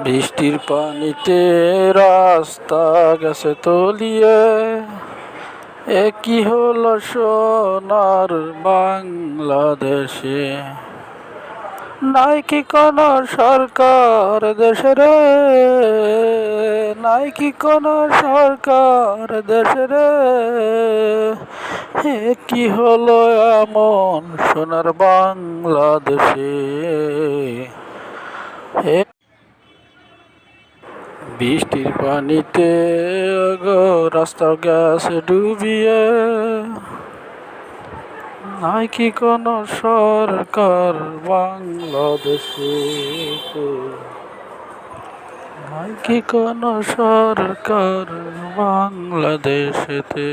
বৃষ্টির পানিতে রাস্তা গেছে তলিয়ে, এ কি হলো সোনার বাংলাদেশে। নাই কি কোন সরকার দেশে রে, নাই কি কোন সরকার দেশে রে, এ কি হলো এমন সোনার বাংলাদেশে। বৃষ্টির পানিতে রাস্তা গেছে ডুবিয়ে, নাই কি কোন সরকার বাংলাদেশে, নাই কি কোন সরকার বাংলাদেশেতে।